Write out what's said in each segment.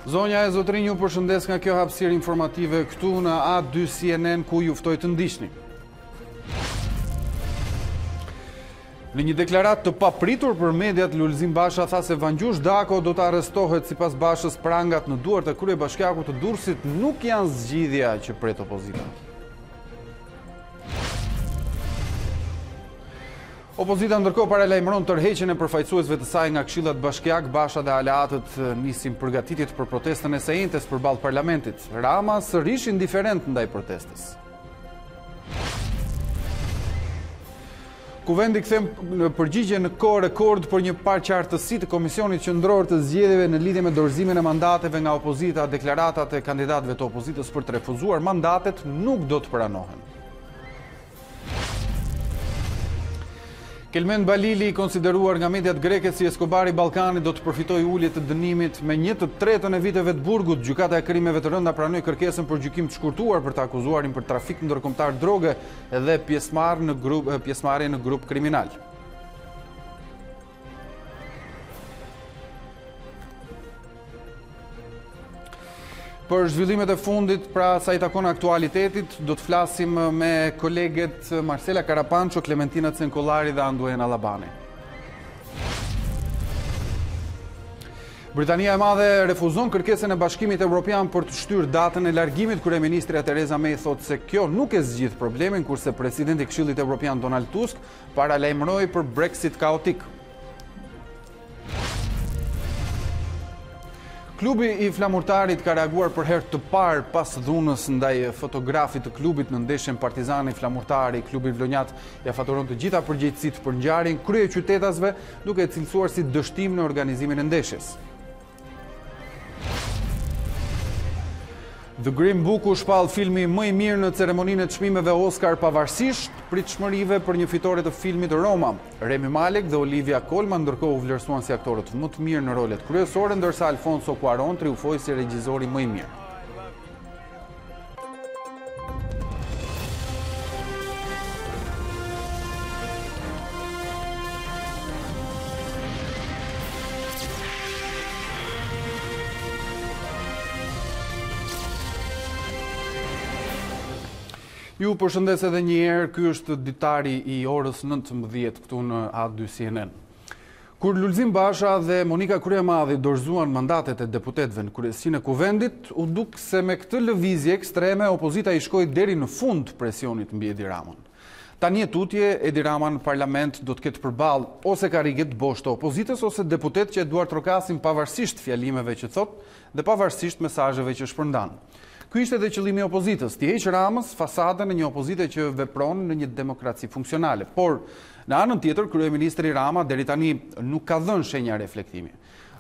Zonja e Zotrinj ju përshëndes nga kjo hapësirë informative këtu në A2 CNN ku ju ftoj të ndiqni. Në një deklarat të papritur për mediat, Lulzim Basha tha se Vangjush Dako do të arrestohet. Sipas Bashës, prangat në duart e kryebashkiakut të Durrësit nuk janë zgjidhja që pret opozita. Opozita ndërkohë paralajmëron tërheqjen e përfaqësuesve të saj nga këshillat bashkiak. Basha dhe aleatët nisin përgatitjet për protestën e së njëjtës përballë parlamentit. Rama sërish indiferent ndaj protestës. Kuvendi kthem në përgjigje në kohë rekord për një paraqartësi të Komisionit Qendror të Zgjedhjeve në lidhje me dorëzimin e mandateve nga opozita. Deklaratat e kandidatëve të opozitës për të refuzuar mandatet nuk do të pranohen. Kelmen Balili, konsideruar nga mediat greke si Eskobari Ballkanit, do të përfitojë ulje të dënimit me 1/3 e viteve të burgut. Gjykata e krimeve të rënda pranoi kërkesën për gjykim të shkurtuar për të akuzuarin për trafik ndërkombëtar droge dhe pjesëmarrje në grup kriminal. Për zhvillimet e fundit, pra sa i takon aktualitetit, do të flasim me koleget Marcela Karapanço, Klementina Cenkollari dhe Anduena Labani. Britania e Madhe refuzon kërkesën e Bashkimit Evropian për të shtyrë datën e largimit. Kryeministrja Theresa May thotë se kjo nuk e zgjidh problemin, kurse presidenti i Këshillit Evropian Donald Tusk paralajmëroi për Brexit kaotik. Klubi i flamurtarit ka reaguar për herë të parë pas dhunës ndaj fotografit të klubit në ndeshjen Partizani Flamurtari. Klubi Vlonjat ja faturon të gjitha përgjegjësitë për ngjarjen kryeqytetasve, duke e cilësuar si dështim në organizimin e ndeshjes. The Green Book u shpall filmi më i mirë në ceremoninë e çmimeve Oscar pavarësisht pritshmërive për një fitore të filmit Roma. Rami Malek dhe Olivia Colman ndërkohë u vlerësuan si aktorët më të mirë në rolet kryesore, ndërsa Alfonso Cuarón triumfoi si regjizori më i mirë. Ju përshëndes edhe një herë, ky është Ditari i orës 19 këtu në A2 CNN. Kur Lulzim Basha dhe Monika Kryemadi dorëzuan mandatet e deputetëve në kryesinë e kuvendit, u duk se me këtë lëvizje ekstreme opozita i shkoi deri në fund presionit mbi Edi Ramën. Tani e tutje, Edi Rama në parlament do të ketë përballë ose karrige të boshtë të opozitës ose deputet që e duar trokasin pavarësisht fjalimeve që thot dhe pavarësisht mesazheve që shpërndan. Ky ishte edhe qëllimi i opozitës, t'i heqë Ramës fasadën e një opozite që vepron në një demokraci funksionale. Por, në anën tjetër, kryeministri Rama deri tani nuk ka dhënë shenja reflektimi.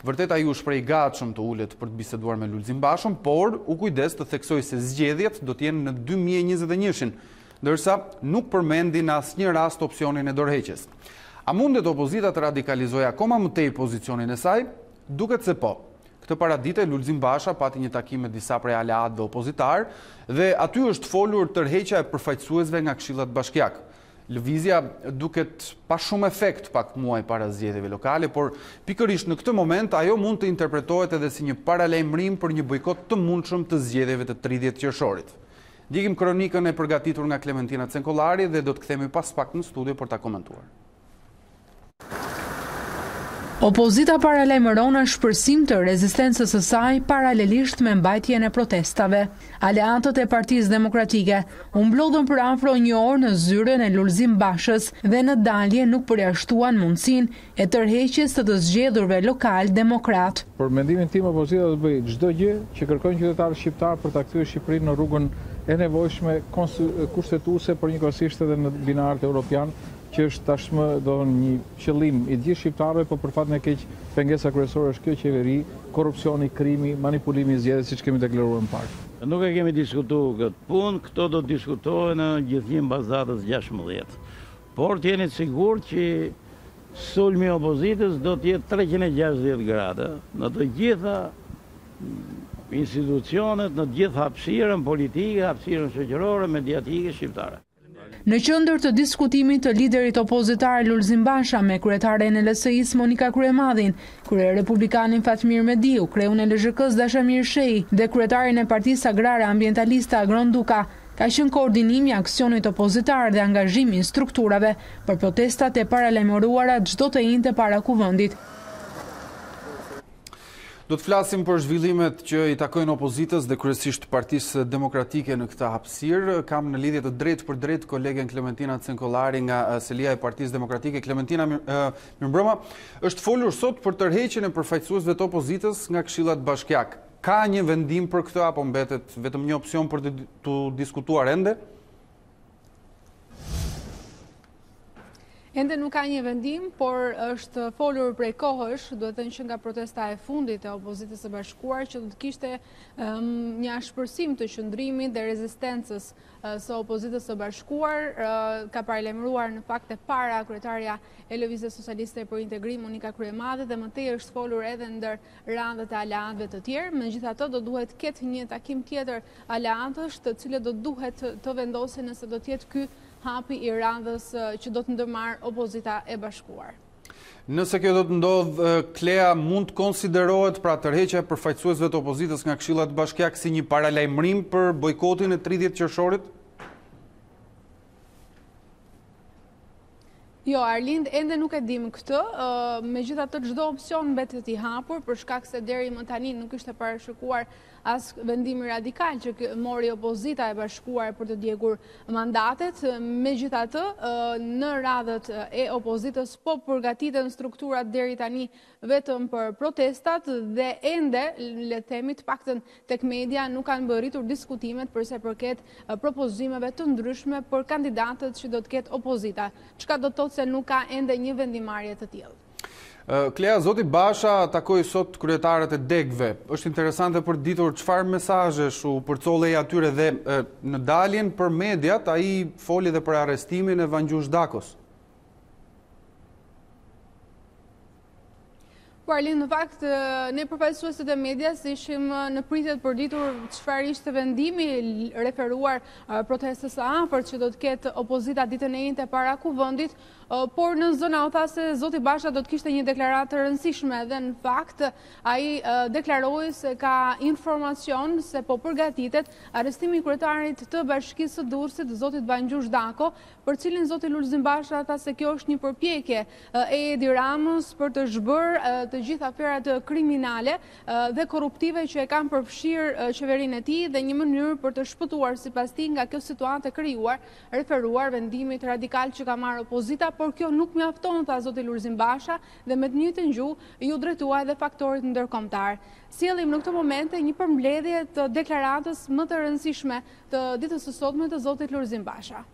Vërtet ai u shpreh i gatshëm të ulet për të biseduar me Lulzim Bashën, por u kujdes të theksoj se zgjedhjet do të jenë në 2021-shin, ndërsa nuk përmendi në asnjë rast opsionin e dorëheqjes. A mundet opozita të radikalizojë akoma më tej pozicionin e saj? Duket se po. Këtë paradite, Lulzim Basha pati një takim me disa prej aleatëve opozitar dhe aty është folur tërheqja e përfaqësuesve nga këshillat bashkiak. Lëvizja duket pa shumë efekt pak muaj para zgjedhjeve lokale, por pikërisht në këtë moment ajo mund të interpretohet edhe si një paralajmërim për një bojkot të mundshëm të zgjedhjeve të 30 qershorit. Ndjekim kronikën e përgatitur nga Klementina Cenkollari dhe do të kthehemi pas pak në studio për ta komentuar. Opozita paralajmëron në shpërsim të rezistencës së saj paralelisht me mbajtjen e protestave. Aleatët e Partisë Demokratike u mblodhën për afro një orë në zyrën e Lulzim Bashës dhe në dalje nuk përjashtuan mundësinë e tërheqjes të zgjedhurve lokal demokrat. Për mendimin tim, opozita do të bëjë çdo gjë që kërkojnë qytetarët shqiptar për ta kthyer Shqipërinë në rrugën e nevojshme kushtetuese për njëkohësisht edhe në binarët evropian, që është tashmë një qëllim i gjithë shqiptarëve, por për fatin e keq pengesa kryesore është kjo qeveri, korrupsioni, krimi, manipulimi i zgjedhjeve, siç kemi deklaruar më parë. Nuk e kemi diskutuar këtë punë, këto do të diskutohen në gjithnjë bazatës 16. Por të jeni të sigurt që sulmi i opozitës do të jetë 360 gradë në të gjitha institucionet, në të gjithë hapësirën politike, hapësirën shoqërore, mediatike shqiptare. Në qendër të diskutimit të liderit opozitar Lulzim Basha me kryetaren e LSI-s Monika Kryemadhin, krye republikanin Fatmir Mediu, kreun e LZHK-s Dashamir Shehi dhe kryetarin e Partisë Agrare Ambientaliste Agron Duka, ka qenë koordinimi i aksionit opozitar dhe angazhimi i strukturave për protestat e paralajmëruara çdo të njëjtë para kuvendit. Do të flasim për zhvillimet që i takojnë opozitës dhe kryesisht Partisë Demokratike në këtë hapësirë. Kam në lidhje të drejtë për drejtë kolegen Klementina Cenkollari nga selia e Partisë Demokratike. Klementina, mirëmbrëma. Është folur sot për tërheqjen e përfaqësuesve të opozitës nga Këshillat Bashkiake. Ka një vendim për këtë apo mbetet vetëm një opsion për të diskutuar ende? Ende nuk ka një vendim, por është folur prej kohësh, duhet të thënë që nga protesta e fundit e opozitës së bashkuar që do të kishte një ashpërsim të qëndrimit dhe rezistencës së opozitës së bashkuar, ka paralajmëruar në fakt e para kryetaria e Lëvizjes Socialiste për Integrim Monika Kryemadhi dhe më tej është folur edhe ndër randet e aleantëve të tjerë. Megjithatë do duhet ketë një takim tjetër aleantësh, të cilët do duhet të vendosin nëse do të jetë ky hapi i radhës që do të ndërmarrë opozita e bashkuar. Nëse kjo do të ndodhë, Klea, mund të konsiderohet pra tërheqja e përfaqësuesve të opozitës nga Këshillat Bashkiake si një paralajmërim për bojkotin e 30 qershorit? Jo, Arlind, ende nuk e dim këtë, megjithatë çdo opsion mbetet i hapur për shkak se deri më tani nuk ishte parashikuar as vendimi radikal që mori opozita e bashkuar për të djegur mandatet. Megjithatë, në radhët e opozitës po përgatiten strukturat deri tani vetëm për protestat dhe ende, le të themi të paktën tek media, nuk kanë bërritur diskutimet për sa përket propozimeve të ndryshme për kandidatët që do të ketë opozita. Çka do të thotë se nuk ka ende një vendimarrje të tillë. Klea, zoti Basha takoi sot kryetarët e degëve. Është interesante për ditur çfarë mesazhesh u përcollej atyre dhe në daljen për mediat ai foli dhe për arrestimin e Vangjush Dakos. Po Arlind, në fakt, ne përfaqësuesit e medias ishim në pritje të përditur çfarë ishte vendimi referuar protestës së afërt që do të ketë opozita ditën e njëjtë para kuvendit, por në zona u tha se zoti Basha do të kishte një deklaratë të rëndësishme dhe në fakt ai deklaroi se ka informacion se po përgatitet arrestimi i kryetarit të Bashkisë së Durrësit, zotit Vangjush Dako, për cilin zoti Lulzim Basha tha se kjo është një përpjekje e Edi Ramës për të zhbërë të gjitha aferat kriminale dhe korruptive që e kanë përfshirë qeverinë e tij dhe një mënyrë për të shpëtuar sipas tij nga kjo situatë e krijuar, referuar vendimit radikal që ka marrë opozita, por kjo nuk mjafton, tha zoti Lulzim Basha dhe me të njëjtën gjuhë ju drejtua edhe faktorit ndërkombëtar. Sjellim në këtë momente një përmbledhje të deklaratës më të rëndësishme të ditës së sotme të zotit Lulzim Basha.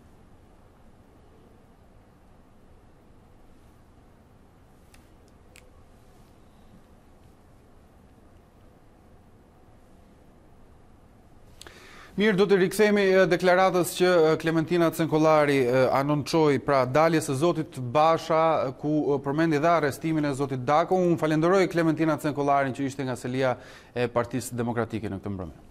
Mirë, do të rikthehemi deklaratës që Klementina Cenkollari anonçoi, pra daljes së zotit Basha, ku përmendi dhe arrestimin e zotit Dako. Unë falenderoj Klementina Cenkollarin që ishte nga selia e Partisë Demokratike në këtë mbrëmje.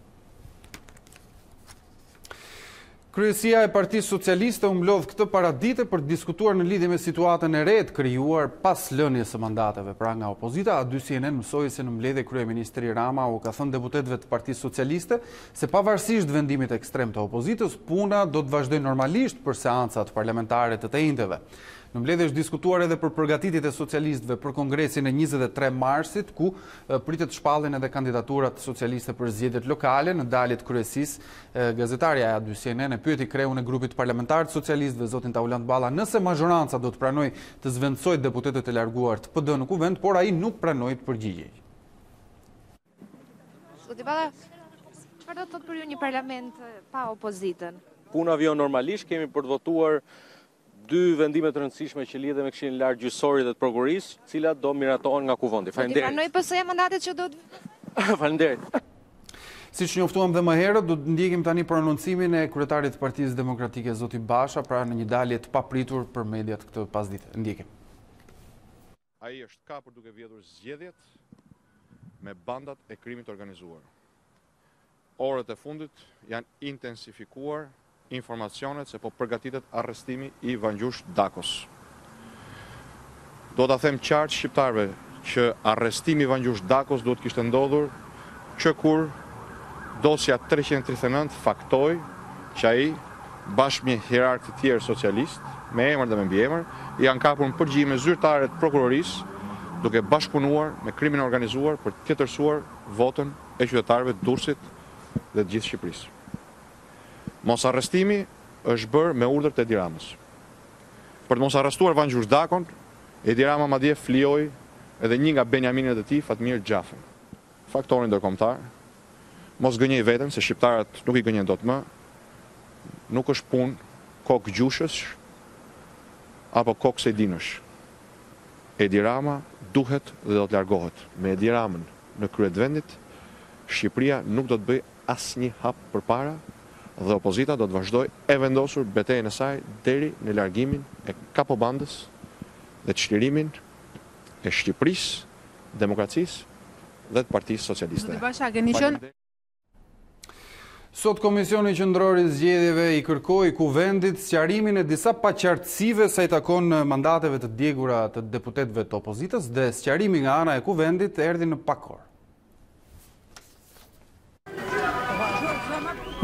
Kryesia e Partisë Socialiste u mblodh këtë paradite për të diskutuar në lidhje me situatën e re të krijuar pas lënies së mandateve pra nga opozita. A2 CNN mësoi se në mbledhje kryeministri Rama u ka thënë deputetëve të Partisë Socialiste se pavarësisht vendimit ekstrem të opozitës, puna do të vazhdojë normalisht për seancat parlamentare të njëjtëve. Në mbledhje është diskutuar edhe për përgatitjet e socialistëve për kongresin e 23 marsit, ku pritet shpallin edhe kandidaturat socialiste për zgjedhjet lokale. Në dalje të kryesisë, gazetarja e A2 CNN e pyeti kreun e grupit parlamentar të socialistëve, zotin Taulant Balla, nëse mazhoranca do të pranojë të zvendsojë deputetët e larguar të PD në kuvend, por ai nuk pranoi të përgjigjej. Zoti Balla, çfarë do të thotë për ju një parlament pa opozitën? Puna vjen normalisht, kemi për të votuar dy vendime të rëndësishme që lidhen me Këshillin Lart Gjyqësor dhe të Prokurisë, të cilat do miratohen nga kuvendi. Faleminderit. Pranoj PS-ja mandatet që do të Faleminderit. Siç njoftuam dhe më herët, do të ndjekim tani prononcimin e kryetarit të Partisë Demokratike zoti Basha, pra në një dalje të papritur për mediat këtë pasdite. Ndjekim. Ai është kapur duke vjedhur zgjedhjet me bandat e krimit organizuar. Orët e fundit janë intensifikuar informacionet se po përgatitet arrestimi i Vangjush Dakos. Do ta them qartë shqiptarëve që arrestimi i Vangjush Dakos duhet kishte ndodhur që kur dosja 339 faktoi që ai bashkë me hierarkë të tjerë socialist, me emër dhe me mbiemër, janë kapur në përgjigje zyrtare të prokurorisë, duke bashkëpunuar me krimin e organizuar për të tjetërsuar votën e qytetarëve të Durrësit dhe të gjithë Shqipërisë. Mos arrestimi është bërë me urdhër të Edi Ramës. Për të mos arrestuar Vangjush Dakon, Edi Rama madje flijoi edhe një nga benjaminët e tij, Fatmir Xhafën, faktorin ndërkombëtar. Mos gënjej veten se shqiptarët nuk i gënjen dot më. Nuk është punë kokë gjushës apo kokë sejdinësh. Edi Rama duhet dhe do të largohet. Me Edi Ramën në krye të vendit, Shqipëria nuk do të bëjë asnjë hap përpara dhe opozita do të vazhdojë e vendosur betejën e saj deri në largimin e kapobandës dhe çlirimin e Shqipërisë, demokracisë dhe të Partisë Socialiste. Sot Komisioni Qendror i Zgjedhjeve i kërkoi Kuvendit sqarimin e disa paqartësive sa i takon mandateve të djegura të deputetëve të opozitës dhe sqarimi nga ana e Kuvendit erdhi në pak kohë.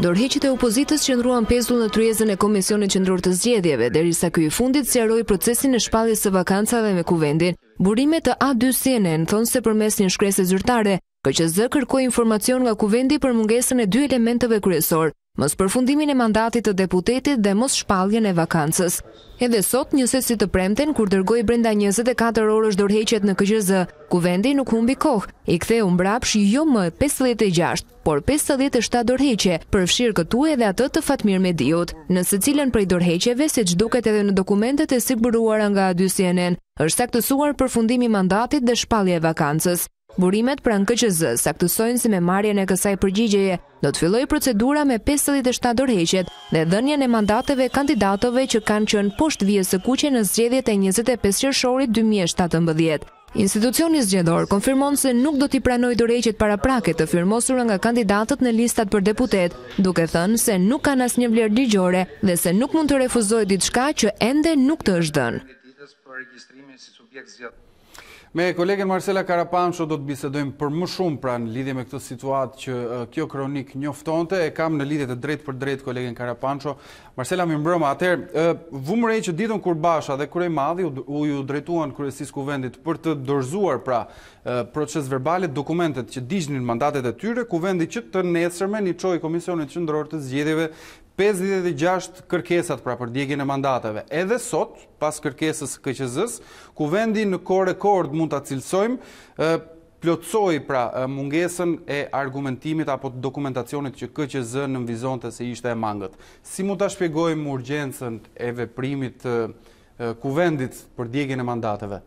Dorëheqjet e opozitës qëndruan pezull në tryezën e Komisionit Qendror të Zgjedhjeve, derisa ky i fundit sqaroi procesin e shpalljes së vakancave me Kuvendin. Burimet të A2 CNN thonë se përmes një shkrese zyrtare, KQZ kërkoi informacion nga Kuvendi për mungesën e dy elementeve kryesor, mos përfundimin e mandatit të deputetit dhe mos shpalljen e vakancës. Edhe sot, njësesi të premten, kur dërgoi brenda 24 orësh dorëheqjet në KQZ, Kuvendi nuk humbi kohë, i ktheu mbrapsh jo më 56, por 57 dorëheqje, përfshirë këtu edhe atë të Fatmir Mediut, në secilën prej dorëheqjeve, siç duket edhe në dokumentet e siguruara nga A2 CNN, është saktësuar përfundimi i mandatit dhe shpallja e vakancës. Burimet pranë KQZ saktësojnë se me marrjen e kësaj përgjigjeje do të fillojë procedura me 57 dorëheqjet dhe dhënien e mandateve kandidatëve që kanë qenë poshtë vijës së kuqe në zgjedhjet e 25 qershorit 2017. Institucioni zgjedhor konfirmon se nuk do t'i pranojë dorëheqjet paraprake të firmosura nga kandidatët në listat për deputet, duke thënë se nuk kanë asnjë vlerë ligjore dhe se nuk mund të refuzojë diçka që ende nuk të është dhënë. Me kolegen Marcela Karapancho do të bisedojmë për më shumë pra në lidhje me këtë situatë që kjo kronik njoftonte. E kam në lidhje të drejtë për drejtë kolegen Karapancho. Marcela, mi mbrëma, atëherë vumërej që ditën kur Basha dhe Kurej Madhi u ju drejtuan Kryesisë Kuvendit për të dorëzuar pra proces verbalit, dokumentet që digjnin mandatet e tyre, Kuvendi që të nesërmen i çoi Komisionit Qendror të Zgjedhjeve 56 kërkesat pra për djegjen e mandateve. Edhe sot, pas kërkesës KQZ-s, Kuvendi në kohë rekord mund ta cilësojmë, plotsoi pra mungesën e argumentimit apo të dokumentacionit që KQZ nënvizonte se ishte e mangët. Si mund ta shpjegojmë urgjencën e veprimit të Kuvendit për djegjen e mandateve?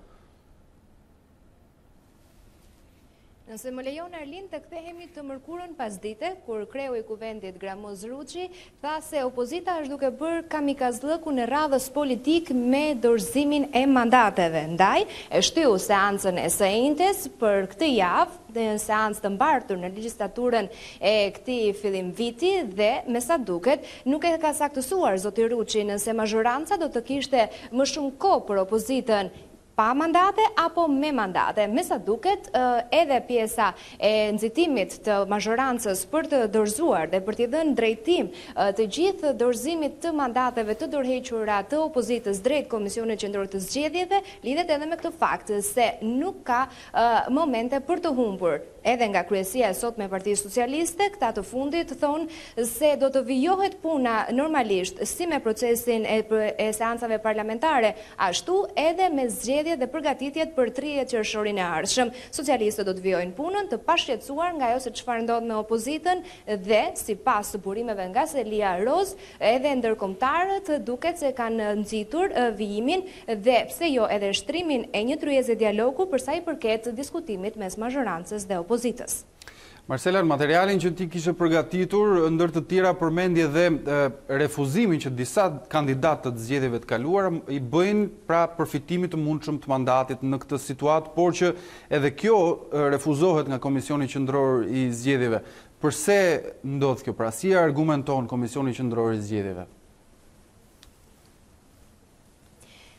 Nëse më lejon Arlin të kthehemi të mërkurën pasdite, kur kreu i Kuvendit Gramoz Ruçi tha se opozita është duke bërë kamikazllëku në radhës politik me dorëzimin e mandateve. Ndaj, e shtyu seancën e së njëjtës për këtë javë dhe në seancë të mbartur në legjislaturën e këtij fillim viti dhe me sa duket nuk e ka saktësuar zoti Ruçi nëse mazhoranca do të kishte më shumë kohë për opozitën pa mandate apo me mandate. Me sa duket, edhe pjesa e nxitimit të mazhorancës për të dorëzuar dhe për t'i dhënë drejtim të gjithë dorëzimit të mandateve të dorëhequra të opozitës drejt Komisionit Qendror të Zgjedhjeve lidhet edhe me këtë fakt se nuk ka momente për të humbur. Edhe nga kryesia e sot me Partisë Socialiste, këta të fundit thonë se do të vijohet puna normalisht si me procesin e seancave parlamentare, ashtu edhe me zgjedhjet dhe përgatitjet për 30 qershorin e ardhshëm. Socialistët do të vijojnë punën të pashqetësuar nga ajo se çfarë ndodh me opozitën dhe sipas burimeve nga Selia Roz, edhe ndërkombëtarët duket se kanë nxitur vijimin dhe pse jo edhe shtrimin e një tryeze dialogu për sa i përket diskutimit mes mazhorancës dhe opozitës. Marcela, materialin që ti kishe përgatitur, ndër të tjera përmendje dhe refuzimin që disa kandidatë të zgjedhjeve të kaluara i bëjnë pra përfitimit të mundshëm të mandatit në këtë situatë, por që edhe kjo refuzohet nga Komisioni Qendror i Zgjedhjeve. Përse ndodh kjo? Pra si argumenton Komisioni Qendror i Zgjedhjeve?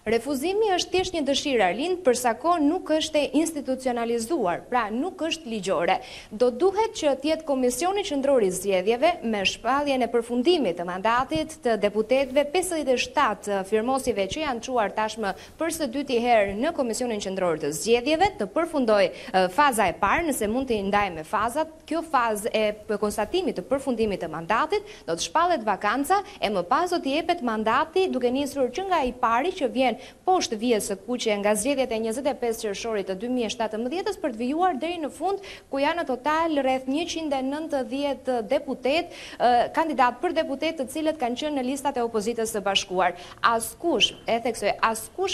Refuzimi është thjesht një dëshirë Arlind, për sa kohë nuk është institucionalizuar, pra nuk është ligjore. Do duhet që të jetë Komisioni Qendror i Zgjedhjeve me shpalljen e përfundimit të mandatit të deputetëve 57 firmosive që janë çuar tashmë për së dyti herë në Komisionin Qendror të Zgjedhjeve, të përfundoj faza e parë, nëse mund të ndaj me fazat. Kjo fazë e konstatimit të përfundimit të mandatit do të shpallet vakanca e më pas do të jepet mandati duke nisur që nga i pari që vjen poshtë vijës së kuqe nga zgjedhjet e 25 qershorit të 2017 për të vijuar deri në fund, ku janë në total rreth 190 deputet, kandidat për deputet të cilët kanë qenë në listat e opozitës së bashkuar. Askush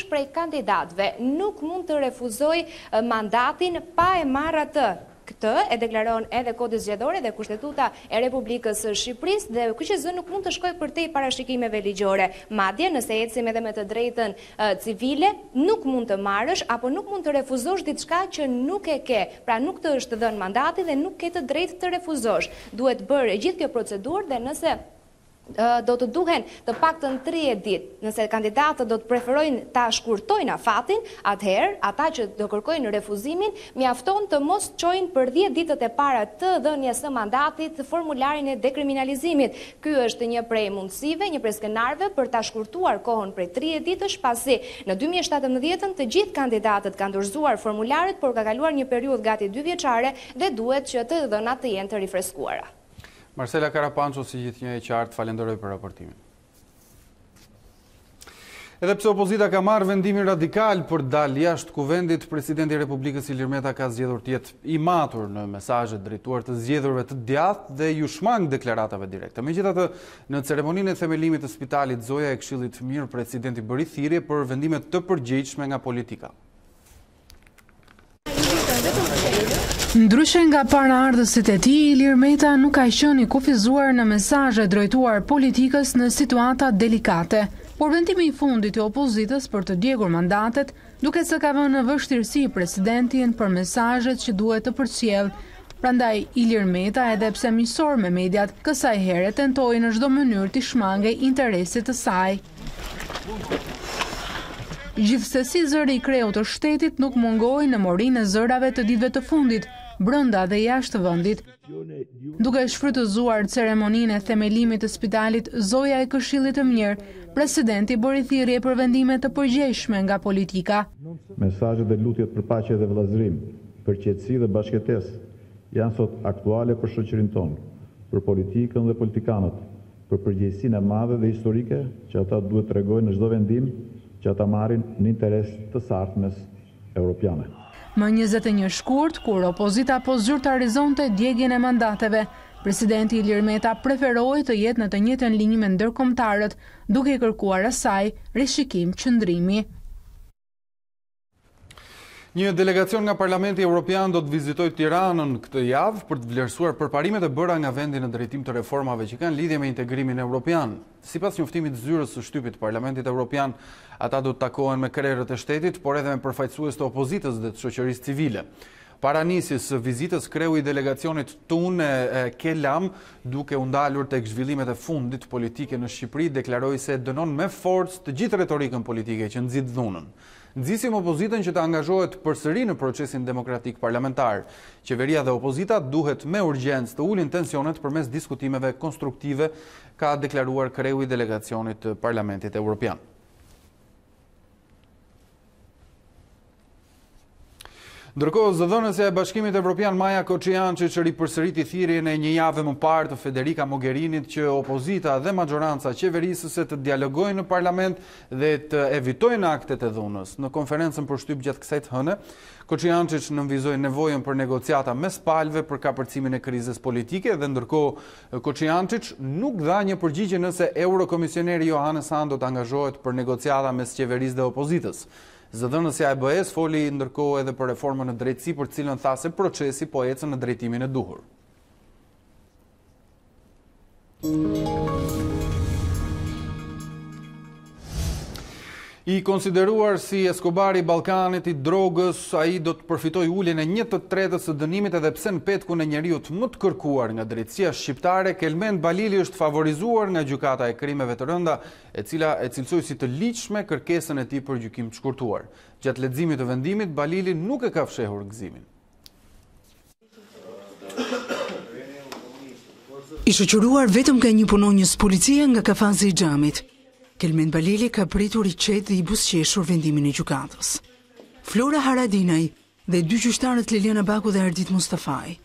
prej kandidatëve nuk mund të refuzojë mandatin pa e marrë atë. Këtë e deklaron edhe Kodi Zgjedhor dhe Kushtetuta e Republikës së Shqipërisë, dhe KQZ nuk mund të shkojë përtej parashikimeve ligjore. Madje nëse ecim edhe me të drejtën civile, nuk mund të marrësh apo nuk mund të refuzosh diçka që nuk e ke. Pra nuk të është dhënë mandati dhe nuk ke të drejtë të refuzosh. Duhet bërë gjithë kjo procedurë dhe nëse do të duhen të paktën 30 ditë. Nëse kandidatët do të preferojnë ta shkurtojnë afatin, atëherë ata që do kërkojnë refuzimin mjafton të mos çojnë për 10 ditët e para të dhënies së mandatit formularin e dekriminalizimit. Ky është një prej mundësive, një prej skenarëve për ta shkurtuar kohën prej 30 ditësh, pasi në 2017 të gjithë kandidatët kanë dorëzuar formularet, por ka kaluar një periudhë gati 2 vjeçare dhe duhet që të dhënat të jenë të rifreskuara. Marcela Karapanço, si gjithnjë e qartë, falenderoj për raportimin. Edhe pse opozita ka marrë vendimin radikal për dalë jashtë kuvendit, presidenti i Republikës Ilir Meta ka zgjedhur të jetë i matur në mesazhet drejtuar të zgjedhurve të djathtë dhe ju shmang deklaratave direkte. Megjithatë, në ceremoninë e themelimit të spitalit Zoja e Këshillit Mirë, presidenti bëri thirrje për vendime të përgjegjshme nga politika. Ndryshe nga paraardhësit e tij, Ilir Meta nuk ka qenë i kufizuar në mesazhe drejtuar politikës në situata delikate, por vendimi i fundit i opozitës për të djegur mandatet, duket se ka vënë në vështirësi presidentin për mesazhet që duhet të përcjell. Prandaj Ilir Meta, edhe pse miqësor me mediat, kësaj here tentoi në çdo mënyrë të shmangej interesit të saj. Gjithsesi, zëri i kreut të shtetit nuk mungoi në morinë e zërave të ditëve të fundit, brenda dhe jashtë vendit. Duke shfrytëzuar ceremoninë e themelimit të spitalit Zoja e Këshillit të Mirë, presidenti bëri thirrje për vendime të përgjegjshme nga politika. Mesazhet dhe lutjet për paqe dhe vëllazërim, për qetësi dhe bashkëtesë janë sot aktuale për shoqërinë tonë, për politikën dhe politikanët, për përgjegjësinë e madhe dhe historike që ata duhet tregojnë në çdo vendim që ata marrin në interes të sartmes europiane. Më 21 shkurt, kur opozita po zyrtarizonte djegjen e mandateve, presidenti Ilir Meta preferoi të jetë në të njëjtën linjë me ndërkombëtarët, duke i kërkuar asaj rishikim qëndrimi. Një delegacion nga Parlamenti Evropian do të vizitojë Tiranën këtë javë për të vlerësuar përparimet e bëra nga vendi në drejtim të reformave që kanë lidhje me integrimin evropian. Sipas njoftimit të zyrës së shtypit të Parlamentit Evropian, ata do të takohen me krerët e shtetit, por edhe me përfaqësues të opozitës dhe të shoqërisë civile. Para nisjes së vizitës, kreu i delegacionit Tune Kelam, duke u ndalur tek zhvillimet e fundit politike në Shqipëri, deklaroi se dënon me forcë të gjithë retorikën politike që nxit dhunën. Nxisim opozitën që të angazhohet përsëri në procesin demokratik parlamentar. Qeveria dhe opozita duhet me urgjencë të ulin tensionet përmes diskutimeve konstruktive, ka deklaruar kreu i delegacionit të Parlamentit Evropian. Ndërkohë, zëdhënësja e Bashkimit Evropian Maja Koçiançi ripërsëriti thirrjen e një javë më parë të Federica Mogherinit që opozita dhe majoranca qeverisëse të dialogojnë në parlament dhe të evitojnë aktet e dhunës. Në konferencën për shtyp gjatë kësaj hëne, Koçiançi nënvizoi nevojën për negociata mes palëve për kapërcimin e krizës politike dhe ndërkohë Koçiançi nuk dha një përgjigje nëse eurokomisioneri Johannes Hahn do të angazhohet për negociata mes qeverisë dhe opozitës. Zëdhënësja e BE-s foli ndërkohë edhe për reformën në drejtësi, për cilën tha se procesi po ecën në drejtimin e duhur. I konsideruar si Escobari i Ballkanit, i drogës, ai do të përfitoj uljen e 1/3 së dënimit edhe pse në petkun e njeriut më të kërkuar nga drejtësia shqiptare, Kelmen Balili është favorizuar nga gjykata e krimeve të rënda, e cila e cilësoi si të ligjshme kërkesën e tij për gjykim të shkurtuar. Gjatë leximit të vendimit, Balili nuk e ka fshehur gëzimin. I shoqëruar vetëm nga një punonjës policie nga kafazi i xhamit, Kelmen Balili ka pritur i qetë dhe i buzëqeshur vendimin e gjykatës. Flora Haradinaj dhe dy gjyqtarët Liliana Baku dhe Ardit Mustafaj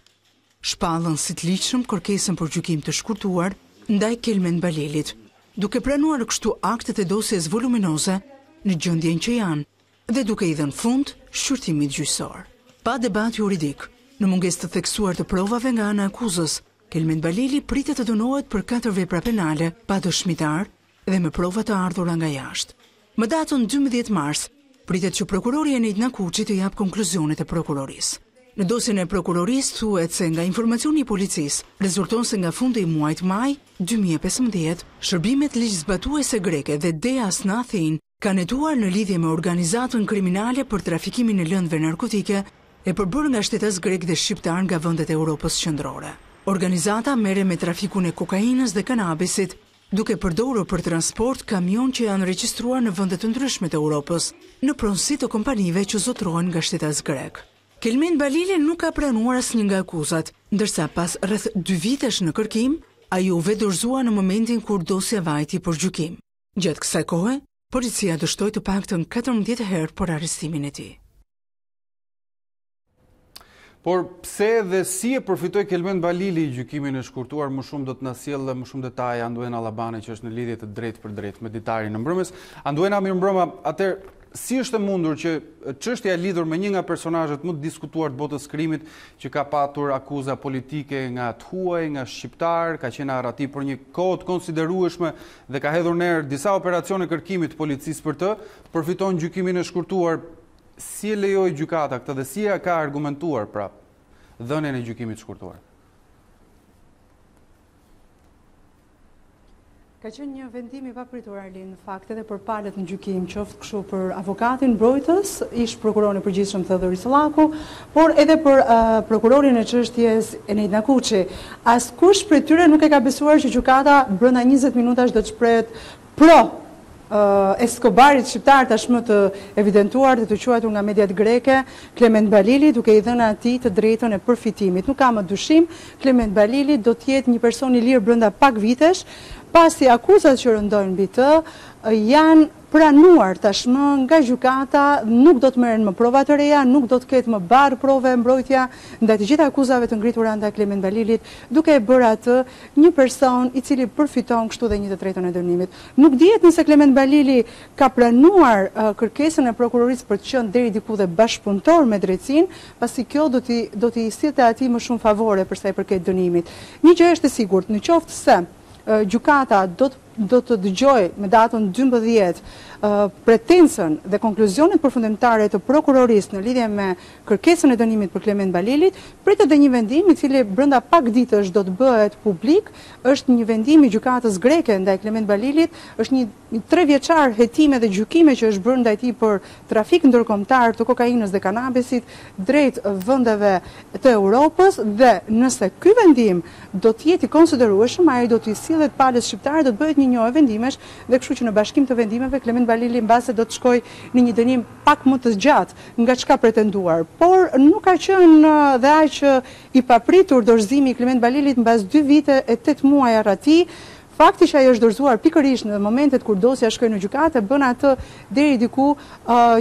shpallën si të ligjshëm kërkesën për gjykim të shkurtuar ndaj Kelmen Balilit, duke pranuar kështu aktet e dosjes voluminoze në gjendjen që janë dhe duke i dhënë fund shqyrtimit gjyqësor. Pa debat juridik, në mungesë të theksuar të provave nga ana e akuzës, Kelmen Balili pritet të dënohet për 4 vepra penale pa dëshmitar dhe me prova të ardhura nga jashtë. Më datën 12 mars, pritet që prokurori Enejt Nakuçi të jap konkluzionet e prokurorisë. Në dosjen e prokurorisë thuhet se nga informacioni i policisë, rezulton se nga fundi i muajit maj 2015, shërbimet ligjzbatuese greke dhe DEAS në Athinë kanë hetuar në lidhje me organizatën kriminale për trafikimin e lëndëve narkotike e përbërë nga shtetas grek dhe shqiptar nga vendet e Europës qendrore. Organizata merre me trafikun e kokainës dhe kanabisit, duke përdorur për transport kamion që janë regjistruar në vende të ndryshme të Europës, në pronësi të kompanive që zotrohen nga shtetas grek. Kelmen Balili nuk ka pranuar asnjë nga akuzat, ndërsa pas rreth 2 vitesh në kërkim, ai u dorëzua në momentin kur dosja vajti për gjykim. Gjatë kësaj kohe, policia dështoi të paktën 14 herë për arrestimin e tij. Por pse dhe si e përfitoi Kelmen Balili gjykimin e shkurtuar, më shumë do të na sjellë më shumë detaje Anduena Allabani, që është në lidhje të drejtë për drejtë me Ditari në mbrëmjes. Anduena, mirëmbrëma. Atëherë, si është e mundur që çështja e lidhur me një nga personazhet më të diskutuar të botës krimit, që ka patur akuza politike nga të huaj, nga shqiptar, ka qenë arrati për një kohë të konsiderueshme dhe ka hedhur në erë disa operacione kërkimit të policisë për të, përfiton gjykimin e shkurtuar? Si e lejoi gjykata këtë dhe si ka argumentuar prap dhënien e gjykimit të shkurtuar? Ka qenë një vendim i papritur, Arlin, në fakt edhe për palët në gjykim, qoftë kështu për avokatin mbrojtës, ish prokurorin e përgjithshëm Theodori Sollaku, por edhe për prokurorin e çështjes Enejt Nakuçi. Askush prej tyre nuk e ka besuar që gjykata brenda 20 minutash do të shprehet pro Escobarit shqiptar, tashmë të evidentuar dhe të quajtur nga mediat greke, Kelmen Balili, duke i dhënë atij të drejtën e përfitimit. Nuk ka më dyshim, Kelmen Balili do të jetë një person i lirë brenda pak vitesh, pasi akuzat që rëndojnë mbi të janë pranuar tashmë nga gjykata, nuk do të merren më prova të reja, nuk do të ketë më barë prove mbrojtja ndaj të gjitha akuzave të ngritura ndaj Kelmen Balilit, duke e bërë atë një person i cili përfiton kështu dhe 1/3 e dënimit. Nuk dihet nëse Kelmen Balili ka pranuar kërkesën e prokurorisë për të qenë deri diku dhe bashkëpunëtor me drejtsinë, pasi kjo do t'i sjellte atij më shumë favore për sa i përket dënimit. Një gjë është e sigurt, në qoftë se gjykata do të dëgjoj me datën 12 pretensën dhe konkluzionet përfundimtare të prokurorisë në lidhje me kërkesën e dënimit për Kelmen Balilit, pritet edhe një vendim i cili brenda pak ditësh do të bëhet publik. Është një vendim i gjykatës greke ndaj Kelmen Balilit, është një 3 vjeçar hetime dhe gjykime që është bërë ndaj tij për trafik ndërkombëtar të kokainës dhe kanabisit drejt vendeve të Europës, dhe nëse ky vendim do të jetë i konsiderueshëm, ai do të sillet palës shqiptare, do të bëhet një njohje vendimesh, dhe kështu që në bashkim të vendimeve Kelmen Balili mbase do të shkojë në një dënim pak më të gjatë nga çka pretenduar. Por nuk ka qenë dhe aq i papritur dorëzimi i Kelmen Balilit mbas 2 vite e 8 muaj arrati. Fakti që ajo është dorëzuar pikërisht në momentet kur dosja shkoi në gjykatë bën atë deri diku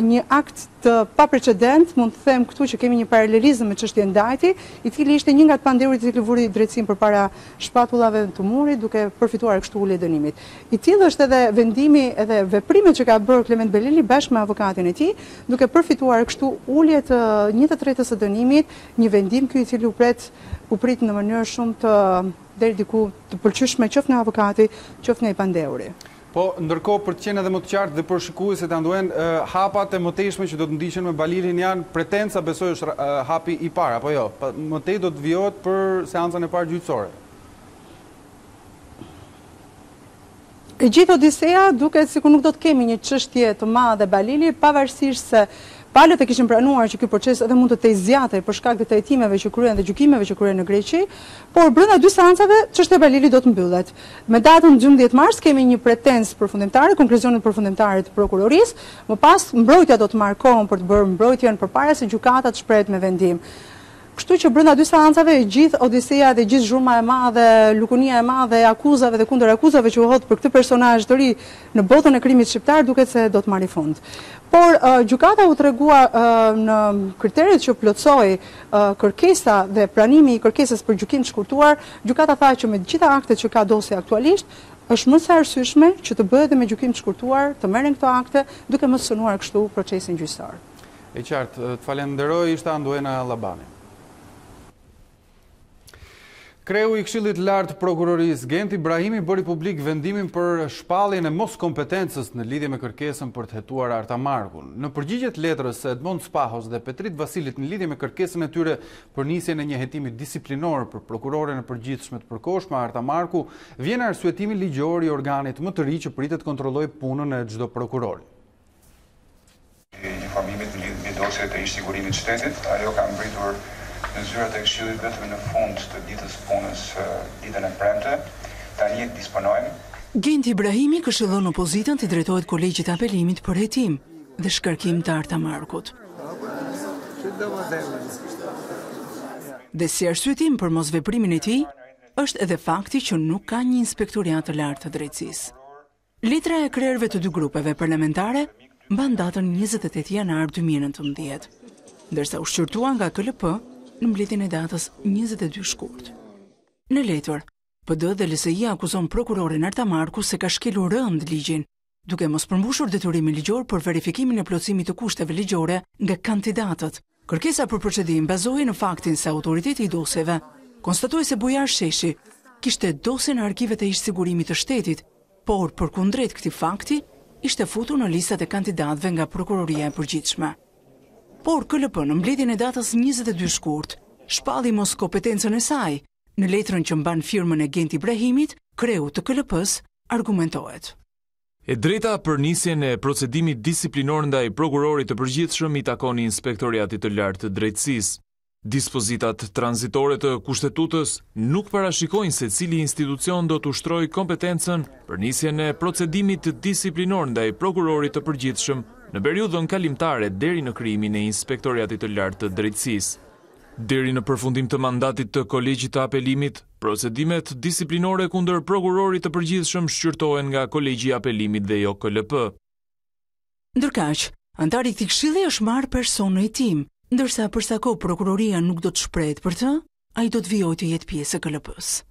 një akt të paprecedent, mund të them këtu që kemi një paralelizëm me çështjen Dajti, i cili ishte një nga të pandehurit i cili vuri drejtësinë përpara shpatullave të murit, duke përfituar kështu ulje dënimit. I tillë është edhe vendimi edhe veprimet që ka bërë Kelmen Balili bashkë me avokatin e tij, duke përfituar kështu ulje të 1/3 së dënimit, një vendim ky i cili u prit në mënyrë shumë të deri diku të pëlqyeshme qoftë nga avokati, qoftë nga i pandehuri. Po, ndërkohë për të qenë edhe më të qartë dhe për shikuesit Anduen, hapat e mëtejshme që do të ndiqen me Balilin janë pretenca, besoj është hapi i parë, apo jo? Mëtej do të vijohet për seancën e parë gjyqësore. E gjithë Odiseja duket sikur nuk do të kemi një çështje të madhe Balili, pavarësisht se palët e kishin pranuar që ky proces edhe mund të tej zgjatej për shkak të trajtimeve që kryen dhe gjykimeve që kryen në Greqi, por brenda dy seancave çështja Balili do të mbyllet. Me datën 12 mars kemi një pretensë përfundimtare, konkluzionet përfundimtare të prokurorisë, më pas mbrojtja do të marrë kohën për të bërë mbrojtjen përpara se gjykata të shprehet me vendim. Kështu që brenda dy seancave gjithë Odiseja dhe gjithë zhurma e madhe, lukunia e madhe e akuzave dhe kundër akuzave që u hodh për këtë personazh të ri në botën e krimit shqiptar duket se do të marrë fund. Por gjykata u tregua në kriteret që plotsoi kërkesa dhe pranimi i kërkesës për gjykim të shkurtuar, gjykata tha që me të gjitha aktet që ka dosja aktualisht, është më së arsyeshme që të bëhet dhe me gjykim të shkurtuar, të merren këto akte, duke mos synuar kështu procesin gjyqësor. E qartë, të falenderoj, ishte Anduena Labani. Kreu i Këshillit Lartë Prokurorisë Genti Ibrahimi bëri publik vendimin për shpalljen e mos kompetencës në lidhje me kërkesën për të hetuar Artamarkun. Në përgjigjet letrës së Edmond Spahos dhe Petrit Vasilit në lidhje me kërkesën e tyre për nisjen e një hetimi disiplinor për prokuroren e përgjithshme të përkohshme Artamarku, vjen arsyetimi ligjor i organit më të ri që pritet kontrollojë punën e çdo prokurori. Informimit në lidhje me dosjet e ish-sigurimit të shtetit, ajo ka mbritur në zyrat e Këshillit vetëm në fund të ditës punës ditën e premte, tani e disponojmë. Genti Ibrahimi këshillon opozitën të drejtohet kolegjit të apelimit për hetim dhe shkarkim të Artamarkut. Dhe si arsyetim për mosveprimin e tij është edhe fakti që nuk ka një inspektoriat të lartë të drejtësisë. Letra e krerëve të dy grupeve parlamentare mban datën 28 janar 2019, ndërsa u shqyrtua nga KLP në mbledhjen e datës 22 shkurt. Në letër, PD dhe LSI akuzon prokurorin Artamarku se ka shkelur rënd ligjin, duke mos përmbushur detyrimin ligjor për verifikimin e plotësimit të kushteve ligjore nga kandidatët. Kërkesa për procedim bazohej në faktin se autoriteti i dosjeve konstatoi se Bujar Sheshi kishte dosje në arkivet e ish-sigurimit të shtetit, por përkundrejt këtij fakti ishte futur në listat e kandidatëve nga prokuroria e përgjithshme. Por KLP në mbledhjen e datës 22 shkurt shpalli mos kompetencën e saj. Në letrën që mban firmën e Genti Ibrahimit, kreu të KLP-s argumentohet. E drejta për nisjen e procedimit disiplinor ndaj prokurorit të përgjithshëm i takon Inspektoriatit të Lartë të Drejtësisë. Dispozitat tranzitore të kushtetutës nuk parashikojnë se cili institucion do të ushtrojë kompetencën për nisjen e procedimit disiplinor ndaj prokurorit të përgjithshëm në periudhën kalimtare deri në krijimin e Inspektoriatit të Lartë të Drejtësisë. Deri në përfundim të mandatit të kolegjit të apelimit, procedimet disiplinore kundër prokurorit të përgjithshëm shqyrtohen nga kolegji i apelimit dhe jo KLP. Ndërkaq, antari i këtij këshilli është marrë person në hetim, ndërsa për sa kohë prokuroria nuk do të shprehet për të, ai do të vijojë të jetë pjesë e KLP-s.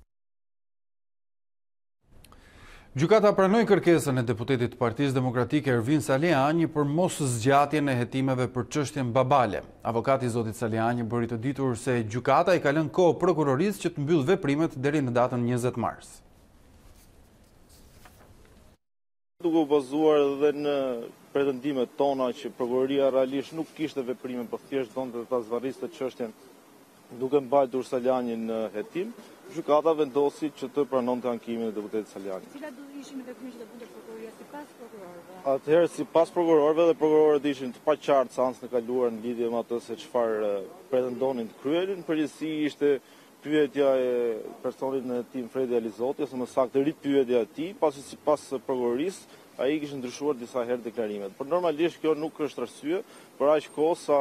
Gjykata pranoi kërkesën e deputetit të Partisë Demokratike Ervin Saliani për mos zgjatjen e hetimeve për çështjen Babale. Avokati i zotit Saliani bëri të ditur se gjykata i ka lënë kohë prokurorisë që të mbyll veprimet deri në datën 20 mars. Duke u bazuar edhe në pretendimet tona që prokuroria realisht nuk kishte veprime, por thjesht donte ta zvarriste çështjen duke mbajtur Salianin në hetim, gjykata vendosi që të pranonte ankimin e deputetit Saliani. Cilat do ishin veprimet që do bënte prokuroria sipas prokurorëve? Atëherë sipas prokurorëve dhe prokurorët ishin të paqartë seancën e kaluar në lidhje me atë se çfarë pretendonin të kryenin. Përgjithësi ishte pyetja e personit në hetim Fredi Alizoti, ose më saktë ripyetja e tij, pasi sipas prokurorisë ai kishte ndryshuar disa herë deklarimet. Por normalisht kjo nuk është arsye për aq kohë sa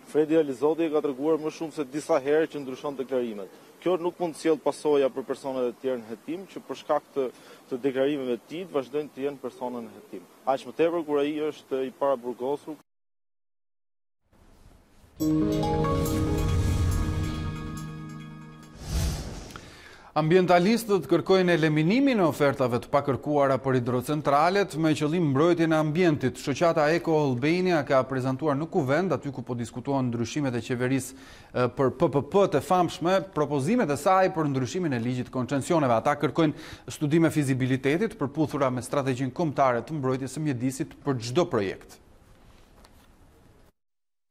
Fredi Alizoti ka treguar më shumë se disa herë që ndryshon deklarimet. Kjo nuk mund të sjellë pasoja për personat e tjerë në hetim që për shkak të deklarimeve të tij vazhdojnë të jenë persona në hetim. Aq më tepër kur ai është i paraburgosur. Ambientalistët kërkojnë eliminimin e ofertave të pakërkuara për hidrocentralet me qëllim mbrojtjen e ambientit. Shoqata Eco Albania ka prezantuar në kuvend, aty ku po diskutohen ndryshimet e qeverisë për PPP të famshme, propozimet e saj për ndryshimin e ligjit të koncesioneve. Ata kërkojnë studime fizibilitetit përputhura me strategjinë kombëtare të mbrojtjes së mjedisit për çdo projekt.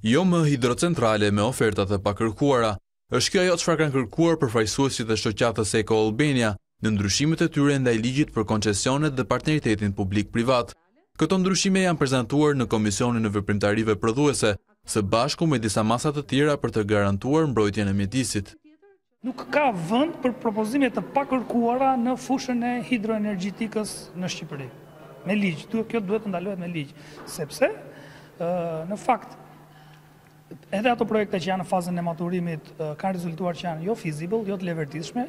Jo më hidrocentrale me ofertat e pakërkuara. Është kjo ajo çfarë kanë kërkuar përfaqësuesit e shoqatës Eco Albania në ndryshimet e tyre ndaj ligjit për koncesionet dhe partneritetin publik-privat. Këto ndryshime janë prezantuar në Komisionin e Veprimtarive Prodhuese, së bashku me disa masa të tjera për të garantuar mbrojtjen e mjedisit. Nuk ka vend për propozime të pakërkuara në fushën e hidroenergjetikës në Shqipëri. Me ligj, kjo duhet të ndalohet me ligj, sepse në fakt edhe ato projekte që janë në fazën e maturimit kanë rezultuar që janë jo feasible, jo të levetishme,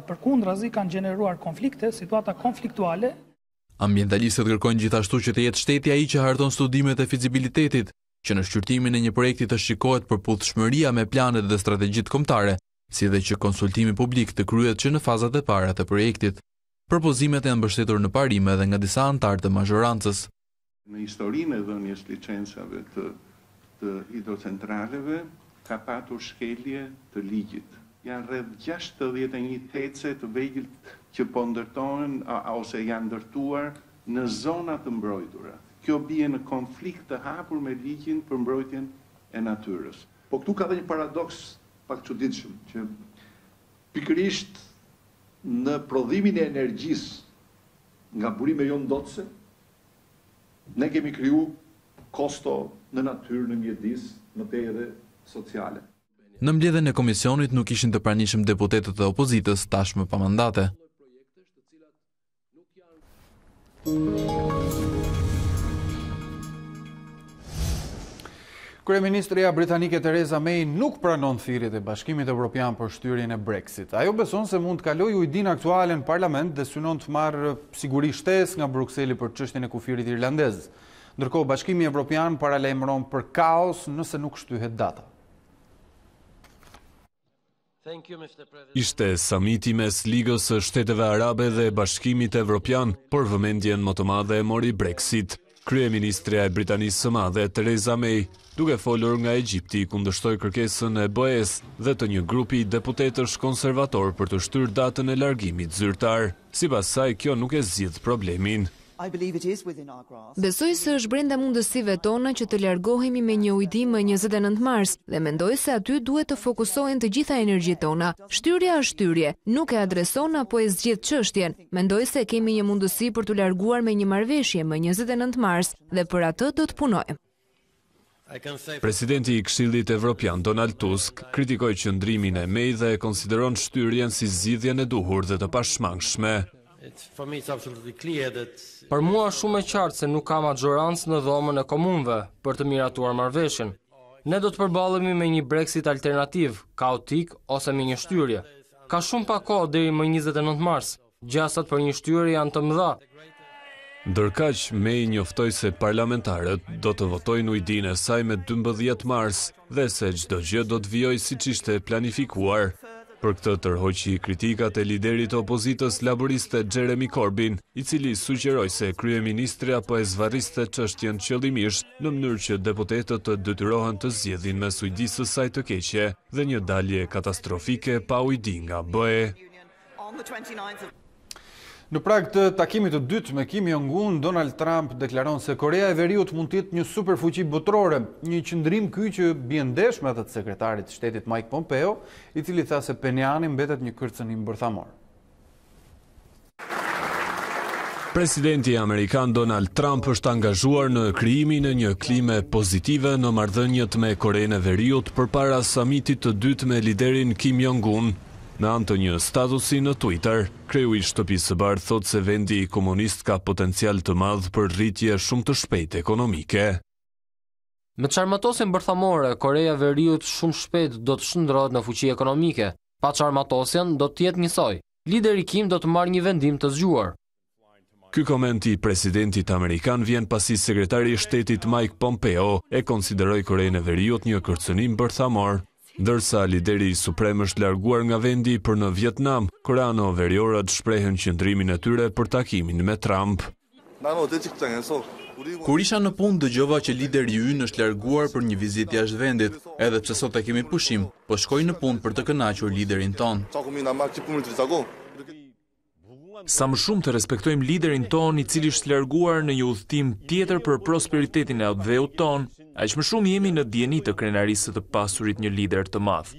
përkundrazi kanë gjeneruar konflikte, situata konfliktuale. Ambientalistët kërkojnë gjithashtu që të jetë shteti ai që harton studimet e fizibilitetit, që në shqyrtimin e një projekti të shikohet përputhshmëria me planet dhe strategjitë kombëtare, si dhe që konsultimi publik të kryhet që në fazat e para të projektit. Propozimet janë mbështetur në parime dhe nga disa anëtar të mazhorancës. Në historinë e dhënies licencave të hidrocentraleve ka patur shkelje të ligjit. Janë rreth 61 tece të vegjël që po ndërtohen ose janë ndërtuar në zona të mbrojtura. Kjo bie në konflikt të hapur me ligjin për mbrojtjen e natyrës. Po këtu ka dhe një paradoks pak çuditshëm që pikërisht në prodhimin e energjisë nga burime jo ndotëse, ne kemi kriju kosto në natyrë, në mjedis, në edhe sociale. Në mbledhjen e komisionit nuk ishin të pranishëm deputetët e opozitës tashmë pa mandate. Kryeministria britanike Theresa May nuk pranon thirrjet e Bashkimit Evropian për shtyrjen e Brexit. Ajo beson se mund të kalojë ujdinë aktuale në parlament dhe synon të marrë siguri shtesë nga Brukseli për çështjen e kufirit irlandez. Ndërkohë Bashkimi Evropian paralajmëron për kaos nëse nuk shtyhet data. Ishte samiti mes Ligës së Shteteve Arabe dhe Bashkimit Evropian, por vëmendjen më të madhe e mori Brexit. Kryeministria e Britanisë së Madhe, Theresa May, duke folur nga Egjipti, kundërshtoi kërkesën e BE-s dhe të një grupi deputetësh konservator për të shtyrë datën e largimit zyrtar. Sipas saj, kjo nuk e zgjidh problemin. Besoj se është brenda mundësive tona që të largohemi me një ujdim më 29 mars dhe mendoj se aty duhet të fokusohen të gjitha energjitë tona. Shtyrja është shtyrje, nuk e adreson apo e zgjidh çështjen. Mendoj se kemi një mundësi për të larguar me një marrëveshje më 29 mars dhe për atë do të punojmë. Presidenti i Këshillit Evropian Donald Tusk kritikoi qëndrimin e May dhe e konsideron shtyrjen si zgjidhjen e duhur dhe të pashmangshme. Për mua është shumë e qartë se nuk ka majorancë në dhomën e komunëve për të miratuar marrëveshjen. Ne do të përballemi me një Brexit alternativ, kaotik ose me një shtyrje. Ka shumë pak kohë deri më 29 mars. Gjasat për një shtyrje janë të mëdha. Ndërkaq, May njoftoi se parlamentarët do të votojnë ujdinë e saj me 12 mars dhe se çdo gjë do të vijojë siç ishte planifikuar. Për këtë tërhoqi kritikat e liderit të opozitës laboriste Jeremy Corbyn, i cili sugjeroi se kryeministri apo e zvarriste çështjen qëllimisht në mënyrë që deputetët të detyrohen të zgjedhin mes ujdisë së saj të keqe dhe një dalje katastrofike pa ujdi nga BE. Në prag të takimit të dytë me Kim Jong-un, Donald Trump deklaron se Korea e Veriut mund të jetë një superfuqi botërore, një qëndrim ky që bie ndesh me atë të sekretarit të shtetit Mike Pompeo, i cili tha se Pyongyang mbetet një kërcënim bërthamor. Presidenti amerikan Donald Trump është angazhuar në krijimin e një klime pozitive në marrëdhëniet me Korenë e Veriut përpara samitit të dytë me liderin Kim Jong-un. Në anë të një statusi në Twitter, kreu i Shtëpisë së Bardhë thotë se vendi komunist ka potencial të madh për rritje shumë të shpejtë ekonomike. Me çarmatosjen bërthamore, Korea e Veriut shumë shpejt do të shndrohet në fuqi ekonomike. Pa çarmatosjen do të jetë njësoj. Lideri Kim do të marrë një vendim të zgjuar. Ky koment i presidentit amerikan vjen pasi sekretari i shtetit Mike Pompeo e konsideroi Korenë e Veriut një kërcënim bërthamor. Ndërsa lideri suprem është larguar nga vendi për në Vietnam, koreano-veriorët shprehen qëndrimin e tyre për takimin me Trump. Kur isha në punë dëgjova që lideri ynë është larguar për një vizitë jashtë vendit, edhe pse sot e kemi pushim, po shkoj në punë për të kënaqur liderin ton. Sa më shumë të respektojmë liderin ton i cili është larguar në një udhëtim tjetër për prosperitetin e udhëheut ton, aq më shumë jemi në dieni të krenarisë të pasurit një lider të madh.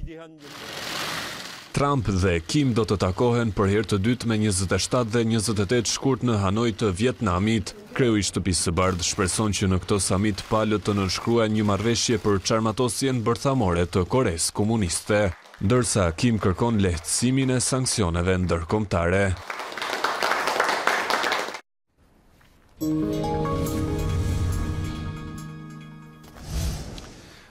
Trump dhe Kim do të takohen për herë të dytë me 27 dhe 28 shkurt në Hanoi të Vietnamit. Kreu i Shtëpisë së Bardhë shpreson që në këtë samit palët të nënshkruajnë një marrëveshje për çarmatosjen bërthamore të Koresë Komuniste, ndërsa Kim kërkon lehtësimin e sanksioneve ndërkombëtare.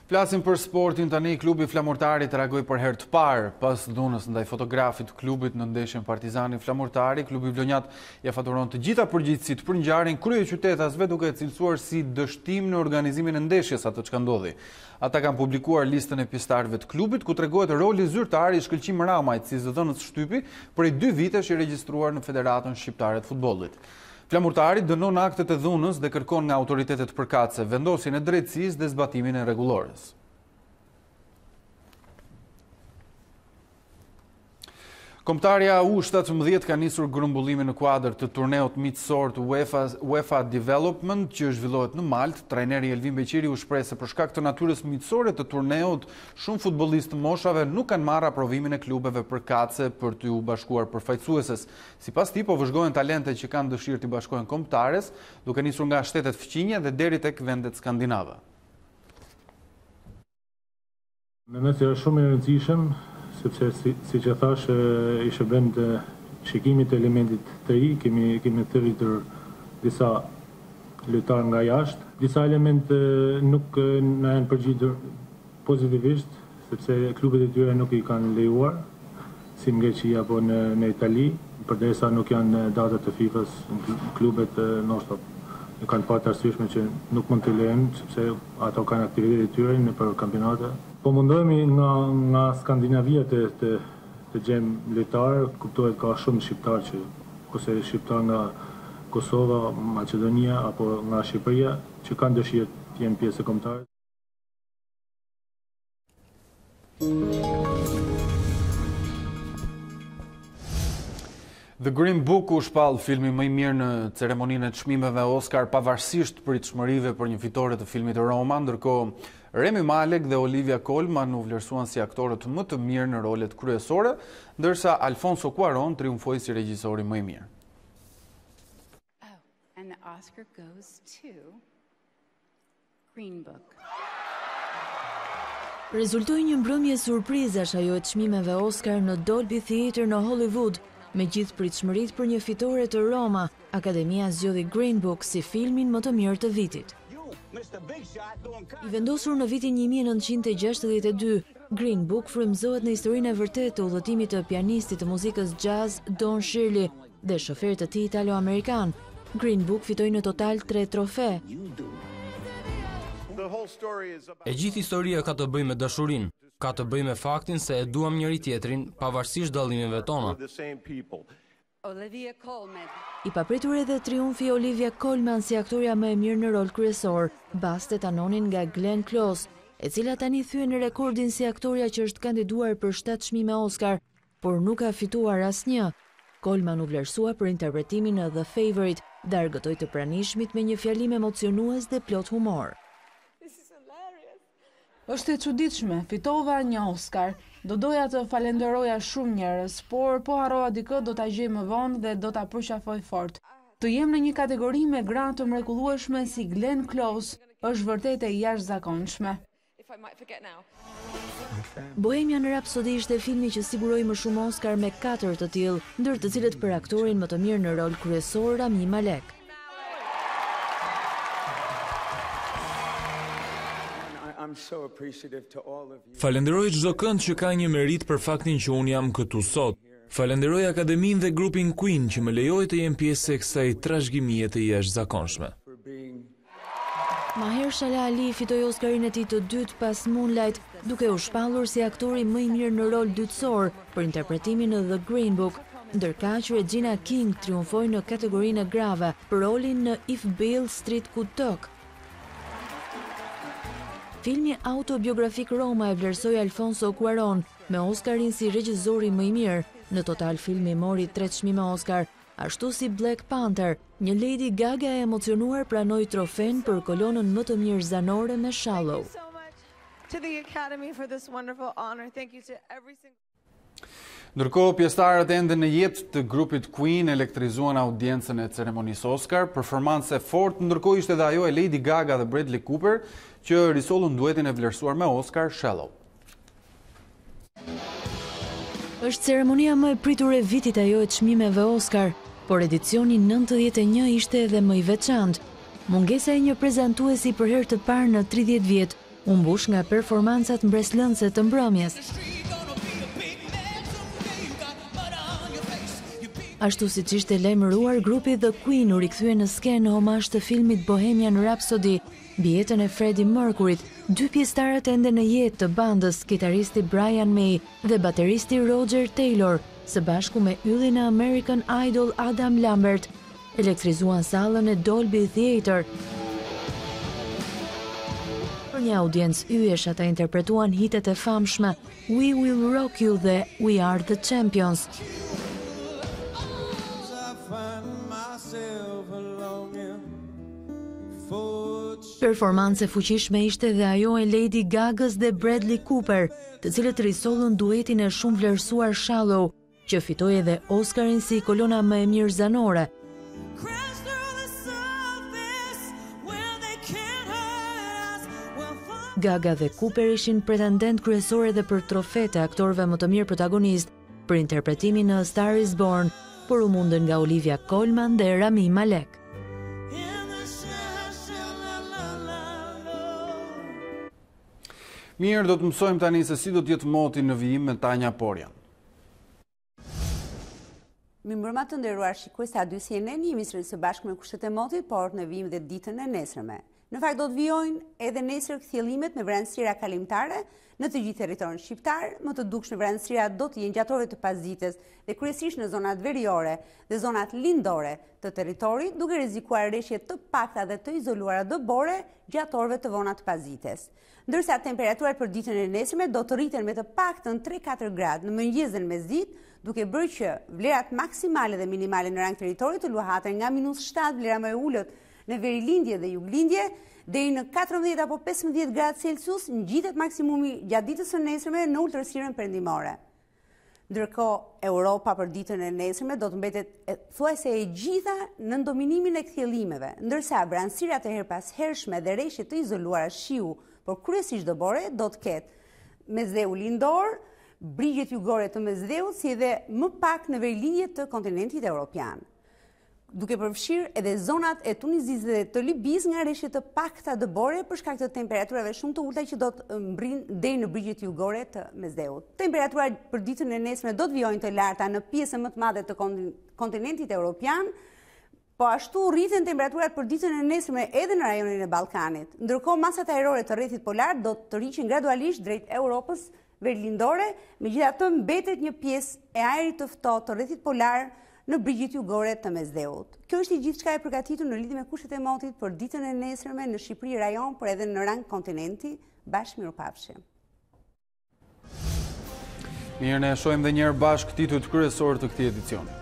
Flasim për sportin tani. Klubi Flamurtari të reagoi për herë të parë pas dhunës ndaj fotografit të klubit në ndeshjen Partizani Flamurtari. Klubi Vlonjat ja faturon të gjitha përgjegjësitë për ngjarjen kryeqytetasve, duke e cilësuar si dështim në organizimin e ndeshjes atë çka ndodhi. Ata kanë publikuar listën e pjesëtarëve të klubit ku tregohet roli zyrtar i Shkëlqim Ramajt si zëdhënës shtypi prej 2 vitesh i regjistruar në Federatën Shqiptare të Futbollit. Flamurtari dënon aktet e dhunës dhe kërkon nga autoritetet përkatëse vendosjen e drejtësisë dhe zbatimin e rregullores. Kombëtarja U17 ka nisur grumbullimin në kuadër të turneut miqësor të UEFA Development që zhvillohet në Maltë. Trajneri Elvin Beqiri u shpreh se për shkak të natyrës miqësore të turneut, shumë futbollistë të moshave nuk kanë marrë aprovimin e klubeve përkatëse për të u bashkuar përfaqësueses. Sipas tij, po vëzhgohen talente që kanë dëshirë të bashkohen kombëtares, duke nisur nga shtetet fqinje dhe deri tek vendet skandinave. Mendoj se është shumë e rëndësishëm sepse si që thash, ishte vend shikimi të elementit të ri, kemi thirrur disa lojtarë nga jashtë. Disa elemente nuk na janë përgjigjer pozitivisht, sepse klubet e tyre nuk i kanë lejuar, si në Greqi apo në Itali, përderisa nuk janë datat të FIFA-s, klubet ndoshta kanë parë të arsyeshme që nuk mund të lejojnë, sepse ato kanë aktivitetet e tyre në për kampionate. Po mundohemi nga Skandinavia të gjejmë lojtarë, kuptohet ka shumë shqiptar që ose shqiptar nga Kosova, Maqedonia apo nga Shqipëria që kanë dëshirë të jenë pjesë e kombëtarëve. The Green Book u shpall filmi më i mirë në ceremoninë e çmimeve Oscar pavarësisht pritshmërive për një fitore të filmit Roma, ndërkohë Remi Malek dhe Olivia Colman u vlerësuan si aktorët më të mirë në rolet kryesore, ndërsa Alfonso Cuarón triumfoi si regjisori më i mirë. And the Oscar goes to Green Book. Rezultoi një mbrëmje surprizash ajo e çmimeve Oscar në Dolby Theatre në Hollywood. Me gjithë pritshmëritë për një fitore të Roma, Akademia zgjodhi Green Book si filmin më të mirë të vitit. I vendosur në vitin 1962, Green Book frymëzohet në historinë e vërtetë të udhëtimit të pianistit të muzikës jazz Don Shirley dhe shoferit të tij italo-amerikan. Green Book fitoi në total 3 trofe. E gjithë historia ka të bëjë me dashurinë, ka të bëjë me faktin se e duam njëri tjetrin pavarësisht dallimeve tona. I papritur edhe triumfi Olivia Colman si aktoria më e mirë në rol kryesor, baste tanonin nga Glenn Close, e cila tani thyen rekordin si aktoria që është kandiduar për 7 çmime Oscar, por nuk ka fituar asnjë. Colman u vlerësua për interpretimin në The Favourite dhe argëtoi të pranishmit me një fjalim emocionues dhe plot humor. Është e çuditshme, fitova një Oscar. Do doja të falenderoja shumë njerëz, por po harrova dikë do ta gjej më vonë dhe do ta përqafoj fort. Të jem në një kategori me gra të mrekullueshme si Glenn Close është vërtet e jashtëzakonshme. Bohemian Rhapsody ishte filmi që siguroi më shumë Oscar me 4 të tillë, ndër të cilët për aktorin më të mirë në rol kryesor Rami Malek. Falenderoj çdo kënd që ka një merit për faktin që unë jam këtu sot. Falenderoj Akademinë dhe grupin Queen që më lejoi të jem pjesë e kësaj trashëgimie të jashtëzakonshme. Mahershala Ali fitoi Oscarin e tij të dytë pas Moonlight, duke u shpallur si aktori më i mirë në rol dytësor për interpretimin në The Green Book, ndërkaq Regina King triumfoi në kategorinë e grave për rolin në If Beale Street Could Talk. Filmi autobiografik Roma e vlerësoi Alfonso Cuarón me Oscarin si regjisori më i mirë. Në total filmi mori 3 çmime Oscar, ashtu si Black Panther. Një Lady Gaga e emocionuar pranoi trofen për kolonën më të mirë zanore me Shallow. Ndërkohë, pjesëtarët ende në jetë të grupit Queen elektrizuan audiencën e ceremonisë Oscar, performancë fort, ndërkohë ishte edhe ajo e Lady Gaga dhe Bradley Cooper, që risollën duetin e vlerësuar me Oscar, Shallow. Është ceremonia më e pritur e vitit ajo e çmimeve Oscar, por edicioni 91 ishte edhe më i veçantë. Mungesa e një prezantuesi për herë të parë në 30 vjet u mbush nga performancat mbreslëndse të mbrëmjes. Ashtu siç ishte lajmëruar, grupi The Queen u rikthye në skenë në omazh të filmit Bohemian Rhapsody, mbi jetën e Freddie Mercuryt, dy pjesëtarët ende në jetë të bandës, kitaristi Brian May dhe bateristi Roger Taylor, së bashku me yllin e American Idol Adam Lambert, elektrizuan sallën e Dolby Theatre. Për një audiencë yjesh ata interpretuan hitet e famshme We Will Rock You dhe We Are the Champions. Performance fuqishme ishte dhe ajo e Lady Gagës dhe Bradley Cooper, të cilët risollën duetin e shumë vlerësuar Shallow, që fitoi edhe Oscarin si kolona më e mirë zanore. Gaga dhe Cooper ishin pretendent kryesor edhe për trofete aktorëve më të mirë protagonist për interpretimin në A Star is Born, por u mundën nga Olivia Colman dhe Rami Malek. Mirë, do të mësojmë tani se si do të jetë moti në vijim me Tanja Porjan. Mirëmbrëma të nderuar shikues të A2 CNN, jemi sërish së bashku me kushtet e motit, por në vijim dhe ditën e nesërme. Në fakt do të vijojnë edhe nesër kthjellimet me vranësira kalimtare në të gjithë territorin shqiptar. Më të dukshme vranësira do të jenë gjatë orëve të pasdites dhe kryesisht në zonat veriore dhe zonat lindore të territorit, duke rrezikuar rreshje të pakta dhe të izoluara dëbore gjatë orëve të vona të pasdites. Ndërsa temperaturat për ditën e nesërme do të rriten me të paktën 3-4 gradë në mëngjes dhe në mesditë, duke bërë që vlerat maksimale dhe minimale në rang territorit të luhaten nga -7 vlera më e ulët në verilindje dhe juglindje, deri në 14 apo 15 gradë Celsius ngjitet maksimumi gjatë ditës së nesërme në ulëtërsiren perëndimore. Ndërkohë, Europa për ditën e nesërme do të mbetet thuajse e gjitha në dominimin e kthjellimeve, ndërsa vranësirat e herpashershme dhe rreshje të izoluara shiu, por kryesisht dëbore, do të ketë mesdheu lindor, brigjet jugore të mesdheut, si edhe më pak në verilinje të kontinentit evropian, duke përfshirë edhe zonat e Tunizisë dhe të Libisë nga rreshje të pakta dëbore për shkak të temperaturave shumë të ulta që do të mbrin deri në brigjet jugore të mesdheut. Temperaturat për ditën e nesërme do të vijojnë të larta në pjesën më të madhe të kontinentit evropian, po ashtu rriten temperaturat për ditën e nesërme edhe në rajonin e Ballkanit. Ndërkohë masat ajrore të rrethit polar do të rriqen gradualisht drejt Europës veriljindore, megjithatë mbetet një pjesë e ajrit të ftohtë të rrethit polar në brigjet jugore të mesdheut. Kjo është i gjithçka e përgatitur në lidhje me kushtet e motit për ditën e nesërme në Shqipëri rajon, por edhe në rang kontinenti. Bashkëmirupafshim. Mirë, ne shohim edhe një herë bashkë titujt kryesor të këtij edicioni.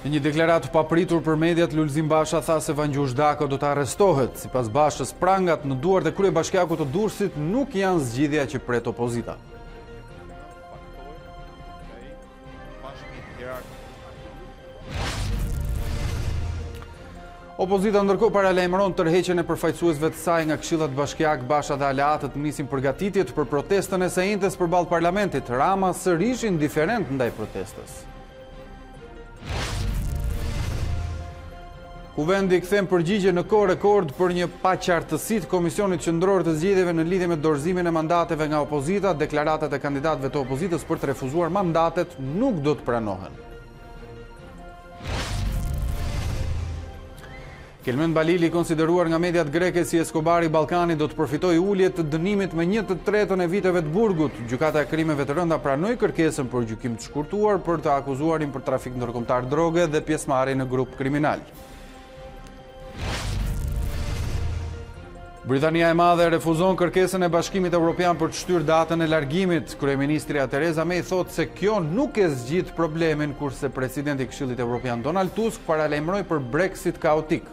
Në një deklaratë papritur për mediat, Lulzim Basha tha se Vangjush Dako do të arrestohet. Sipas Bashës, prangat në duart e kryebashkiakut të Durrësit nuk janë zgjidhja që pret opozita. Opozita ndërkohë paralajmëron tërheqjen e përfaqësuesve të saj nga këshillat bashkiak. Basha dhe aleatët nisin përgatitjet për protestën e së njëjtës përballë parlamentit. Rama sërish indiferent ndaj protestës. Kuvendi kthen përgjigje në kohë rekord për një paqartësi të Komisionit Qendror të Zgjedhjeve në lidhje me dorëzimin e mandateve nga opozita. Deklaratat e kandidatëve të opozitës për të refuzuar mandatet nuk do të pranohen. Kelmen Balili, konsideruar nga mediat greke si Eskobari i Ballkanit, do të përfitojë ulje të dënimit me 1/3 e viteve të burgut. Gjykata e krimeve të rënda pranoi kërkesën për gjykim të shkurtuar për të akuzuarin për trafik ndërkombëtar droge dhe pjesëmarrje në grup kriminal. Britania e Madhe refuzon kërkesën e Bashkimit Evropian për të shtyrë datën e largimit. Kryeministrja Theresa May thotë se kjo nuk e zgjidh problemin, kurse presidenti i Këshillit Evropian Donald Tusk paralajmëroi për Brexit kaotik.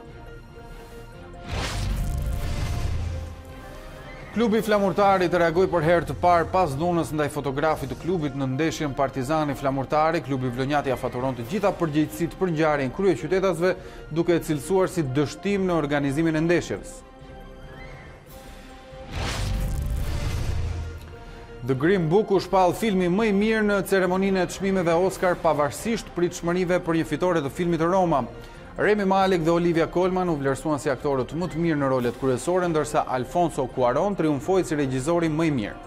Klubi Flamurtari të reagoi për herë të parë pas dhunës ndaj fotografit të klubit në ndeshjen Partizani Flamurtari. Klubi Vlonjati ia faturon të gjitha përgjegjësitë për ngjarjen kryeqytetasve, duke e cilësuar si dështim në organizimin e ndeshjes. The Green Book u shpall filmi më i mirë në ceremoninë e çmimeve Oscar pavarësisht pritshmërive për një fitore të filmit të Roma. Rami Malek dhe Olivia Colman u vlerësuan si aktorët më të mirë në rolet kryesore, ndërsa Alfonso Cuarón triumfoi si regjizori më i mirë.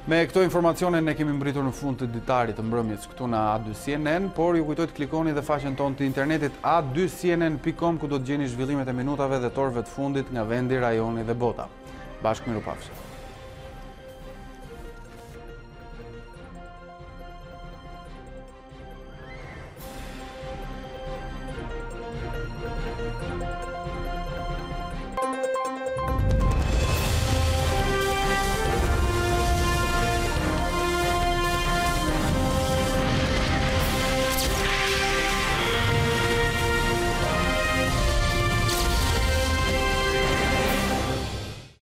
Me këto informacione ne kemi mbritur në fund të ditarit të mbrëmjes këtu në A2 CNN, por ju kujtoj të klikoni dhe faqen tonë të internetit a2cnn.com, ku do të gjeni zhvillimet e minutave dhe të orëve të fundit nga vendi, rajoni dhe bota. Bashkë mirupafshim.